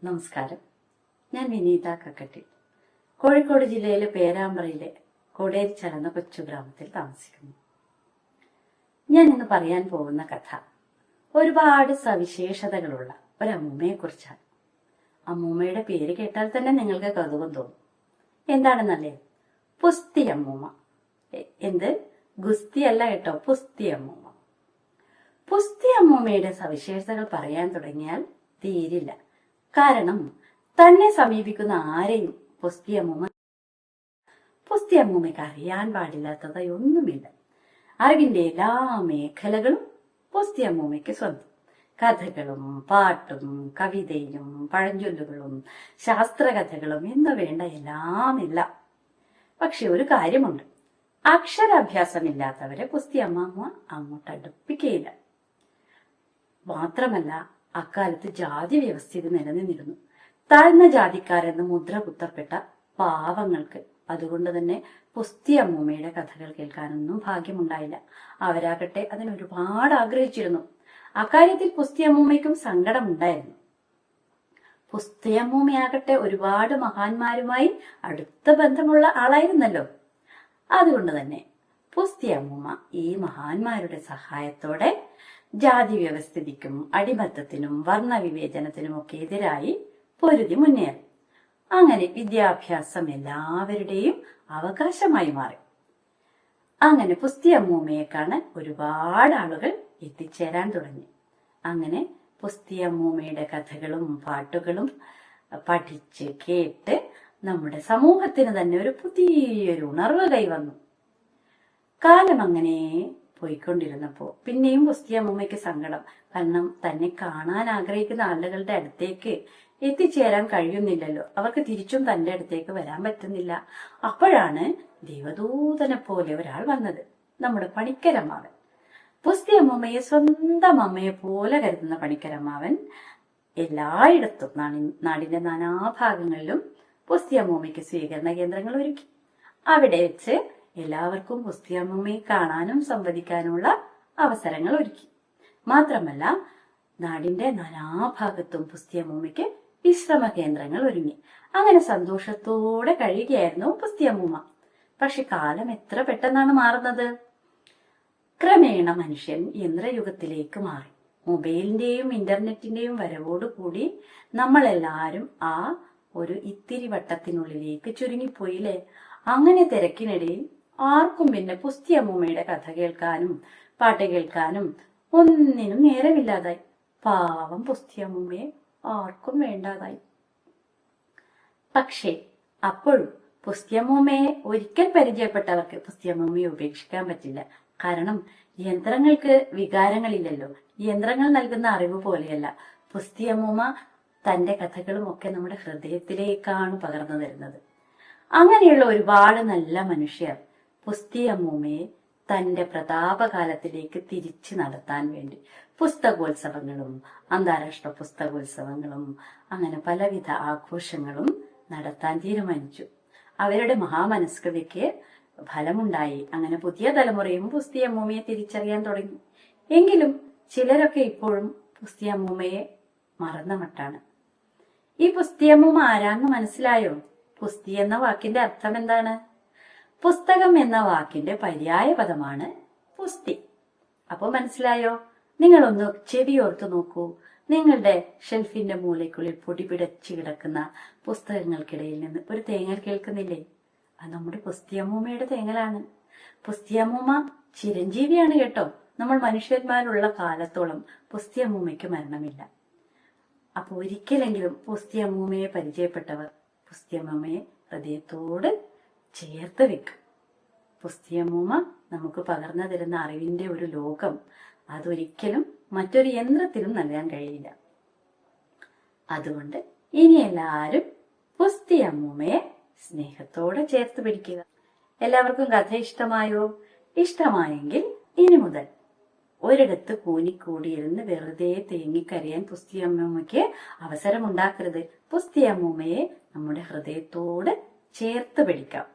നമസ്കാരം. ഞാൻ വിനീത കക്കട്ടി. കോഴിക്കോട് ജില്ലയിലെ പേരാമ്പ്രയിലെ കോടേരിച്ചാൽ എന്ന കൊച്ചു ഗ്രാമത്തിൽ താമസിക്കുന്നു. ഞാൻ ഇന്ന് പറയാൻ പോകുന്ന കഥ ഒരുപാട് സവിശേഷതകളുള്ള ഒരമ്മൂമ്മയെ കുറിച്ചാണ്. അമ്മൂമ്മയുടെ പേര് കേട്ടാൽ തന്നെ നിങ്ങൾക്ക് കൗതുകം തോന്നും. എന്താണെന്നല്ലേ? പുസ്തി അമ്മൂമ്മ. എന്ത്? ഗുസ്തി അല്ല കേട്ടോ, പുസ്തി അമ്മൂമ്മ. പുസ്തി അമ്മൂമ്മയുടെ സവിശേഷതകൾ പറയാൻ തുടങ്ങിയാൽ തീരില്ല. കാരണം തന്നെ സമീപിക്കുന്ന ആരെയും പുസ്തി അമ്മൂമ്മയ്ക്ക് അറിയാൻ പാടില്ലാത്തതായി ഒന്നുമില്ല. അറിവിന്റെ എല്ലാ മേഖലകളും പുസ്തി അമ്മൂമ്മയ്ക്ക് സ്വന്തം. കഥകളും പാട്ടും കവിതയും പഴഞ്ചൊല്ലുകളും ശാസ്ത്രകഥകളും എന്ന് വേണ്ട എല്ലാമില്ല. പക്ഷെ ഒരു കാര്യമുണ്ട്, അക്ഷരാഭ്യാസമില്ലാത്തവരെ പുസ്തി അമ്മൂമ്മ അങ്ങോട്ട് അടുപ്പിക്കുകയില്ല. മാത്രമല്ല, അക്കാലത്ത് ജാതി വ്യവസ്ഥിതി നിലനിന്നിരുന്നു. താഴ്ന്ന ജാതിക്കാരെന്ന് മുദ്ര കുത്തപ്പെട്ട പാവങ്ങൾക്ക് അതുകൊണ്ട് തന്നെ പുസ്തി അമ്മൂമ്മയുടെ കഥകൾ കേൾക്കാനൊന്നും ഭാഗ്യമുണ്ടായില്ല. അവരാകട്ടെ അതിനൊരുപാട് ആഗ്രഹിച്ചിരുന്നു. അക്കാര്യത്തിൽ പുസ്തി അമ്മൂമ്മയ്ക്കും സങ്കടമുണ്ടായിരുന്നു. പുസ്തി അമ്മൂമ്മയാകട്ടെ ഒരുപാട് മഹാന്മാരുമായി അടുത്ത ബന്ധമുള്ള ആളായിരുന്നല്ലോ. അതുകൊണ്ട് തന്നെ പുസ്തി അമ്മൂമ്മ ഈ മഹാന്മാരുടെ സഹായത്തോടെ ജാതി വ്യവസ്ഥിതിക്കും അടിമത്തത്തിനും വർണ്ണവിവേചനത്തിനും ഒക്കെ എതിരായി പൊരുതി മുന്നേറി. അങ്ങനെ വിദ്യാഭ്യാസം എല്ലാവരുടെയും അവകാശമായി മാറി. അങ്ങനെ പുസ്തി അമ്മൂമ്മയെ കാണാൻ ഒരുപാട് ആളുകൾ എത്തിച്ചേരാൻ തുടങ്ങി. അങ്ങനെ പുസ്തി അമ്മൂമ്മയുടെ കഥകളും പാട്ടുകളും പഠിച്ച് കേട്ട് നമ്മുടെ സമൂഹത്തിന് തന്നെ ഒരു പുതിയൊരു ഉണർവ് കൈവന്നു. കാലം അങ്ങനെ പോയിക്കൊണ്ടിരുന്നപ്പോ പിന്നെയും പുസ്തി അമ്മൂമ്മയ്ക്ക് സങ്കടം. കാരണം തന്നെ കാണാൻ ആഗ്രഹിക്കുന്ന ആളുകളുടെ അടുത്തേക്ക് എത്തിച്ചേരാൻ കഴിയുന്നില്ലല്ലോ. അവർക്ക് തിരിച്ചും തന്റെ അടുത്തേക്ക് വരാൻ പറ്റുന്നില്ല. അപ്പോഴാണ് ദൈവദൂതനെ പോലെ ഒരാൾ വന്നത്, നമ്മുടെ പണിക്കരമ്മാവൻ. പുസ്തി അമ്മൂമ്മയെ സ്വന്തം അമ്മയെ പോലെ കരുതുന്ന പണിക്കരമ്മാവൻ എല്ലായിടത്തും നാടിന്റെ നാനാഭാഗങ്ങളിലും പുസ്തി അമ്മൂമ്മയ്ക്ക് സ്വീകരണ കേന്ദ്രങ്ങൾ ഒരുക്കി. അവിടെ വെച്ച് എല്ലാവർക്കും പുസ്തി അമ്മൂമ്മയെ കാണാനും സംവദിക്കാനുമുള്ള അവസരങ്ങൾ ഒരുക്കി. മാത്രമല്ല, നാടിന്റെ നാനാഭാഗത്തും പുസ്തി അമ്മൂമ്മയ്ക്ക് വിശ്രമ കേന്ദ്രങ്ങൾ ഒരുങ്ങി. അങ്ങനെ സന്തോഷത്തോടെ കഴിയുകയായിരുന്നു പുസ്തി അമ്മൂമ്മ. പക്ഷെ കാലം എത്ര പെട്ടെന്നാണ് മാറുന്നത്. ക്രമേണ മനുഷ്യൻ യന്ത്രയുഗത്തിലേക്ക് മാറി. മൊബൈലിന്റെയും ഇന്റർനെറ്റിന്റെയും വരവോടുകൂടി നമ്മളെല്ലാരും ആ ഒരു ഇത്തിരി വട്ടത്തിനുള്ളിലേക്ക് ചുരുങ്ങിപ്പോയില്ലേ. അങ്ങനെ തിരക്കിനിടയിൽ ആർക്കും പിന്നെ പുസ്തി അമ്മൂമ്മയുടെ കഥ കേൾക്കാനും പാട്ട് കേൾക്കാനും ഒന്നിനും നേരമില്ലാതായി. പാവം പുസ്തി അമ്മൂമ്മയെ ആർക്കും വേണ്ടാതായി. പക്ഷേ അപ്പോഴും പുസ്തി അമ്മൂമ്മയെ ഒരിക്കൽ പരിചയപ്പെട്ടവർക്ക് പുസ്തി അമ്മൂമ്മയെ ഉപേക്ഷിക്കാൻ പറ്റില്ല. കാരണം യന്ത്രങ്ങൾക്ക് വികാരങ്ങളില്ലല്ലോ. യന്ത്രങ്ങൾ നൽകുന്ന അറിവ് പോലെയല്ല. പുസ്തി അമ്മൂമ്മ തന്റെ കഥകളും ഒക്കെ നമ്മുടെ ഹൃദയത്തിലേക്കാണ് പകർന്നു തരുന്നത്. അങ്ങനെയുള്ള ഒരുപാട് നല്ല മനുഷ്യർ പുസ്തി അമ്മൂമ്മയെ തന്റെ പ്രതാപകാലത്തിലേക്ക് തിരിച്ചു നടത്താൻ വേണ്ടി പുസ്തകോത്സവങ്ങളും അന്താരാഷ്ട്ര പുസ്തകോത്സവങ്ങളും അങ്ങനെ പലവിധ ആഘോഷങ്ങളും നടത്താൻ തീരുമാനിച്ചു. അവരുടെ മഹാമനസ്കതയ്ക്ക് ഫലമുണ്ടായി. അങ്ങനെ പുതിയ തലമുറയും പുസ്തി അമ്മൂമ്മയെ തിരിച്ചറിയാൻ തുടങ്ങി. എങ്കിലും ചിലരൊക്കെ ഇപ്പോഴും പുസ്തി അമ്മൂമ്മയെ മറന്ന മട്ടാണ്. ഈ പുസ്തി അമ്മൂമ്മ ആരാന്ന് മനസ്സിലായോ? പുസ്തി എന്ന വാക്കിന്റെ അർത്ഥം എന്താണ്? പുസ്തകം എന്ന വാക്കിന്റെ പര്യായ പദമാണ് പുസ്തി. അപ്പൊ മനസ്സിലായോ? നിങ്ങളൊന്ന് ചെവിയോർത്ത് നോക്കൂ. നിങ്ങളുടെ ഷെൽഫിന്റെ മൂലയ്ക്കുള്ളിൽ പൊടി പിടച്ചു കിടക്കുന്ന പുസ്തകങ്ങൾക്കിടയിൽ നിന്ന് ഒരു തേങ്ങൽ കേൾക്കുന്നില്ലേ? അത് നമ്മുടെ പുസ്തി അമ്മൂമ്മയുടെ തേങ്ങലാണ്. പുസ്തി അമ്മൂമ്മ ചിരഞ്ജീവിയാണ് കേട്ടോ. നമ്മൾ മനുഷ്യന്മാരുള്ള കാലത്തോളം പുസ്തി അമ്മൂമ്മയ്ക്ക് മരണമില്ല. അപ്പൊ ഒരിക്കലെങ്കിലും പുസ്തി അമ്മൂമ്മയെ പരിചയപ്പെട്ടവർ പുസ്തി അമ്മൂമ്മയെ ഹൃദയത്തോട് ചേർത്ത് വെക്കും. പുസ്തി അമ്മൂമ്മ നമുക്ക് പകർന്നു തരുന്ന അറിവിന്റെ ഒരു ലോകം അതൊരിക്കലും മറ്റൊരു യന്ത്രത്തിനും നൽകാൻ കഴിയില്ല. അതുകൊണ്ട് ഇനി എല്ലാവരും പുസ്തി അമ്മൂമ്മയെ സ്നേഹത്തോടെ ചേർത്ത് പിടിക്കുക. എല്ലാവർക്കും കഥ ഇഷ്ടമായോ? ഇഷ്ടമായെങ്കിൽ ഇനി മുതൽ ഒരിടത്ത് കൂനിക്കൂടിയിരുന്ന് വെറുതെ തേങ്ങിക്കരയാൻ പുസ്തി അമ്മൂമ്മയ്ക്ക് അവസരമുണ്ടാക്കരുത്. പുസ്തി അമ്മൂമ്മയെ നമ്മുടെ ഹൃദയത്തോട് ചേർത്ത് പിടിക്കാം.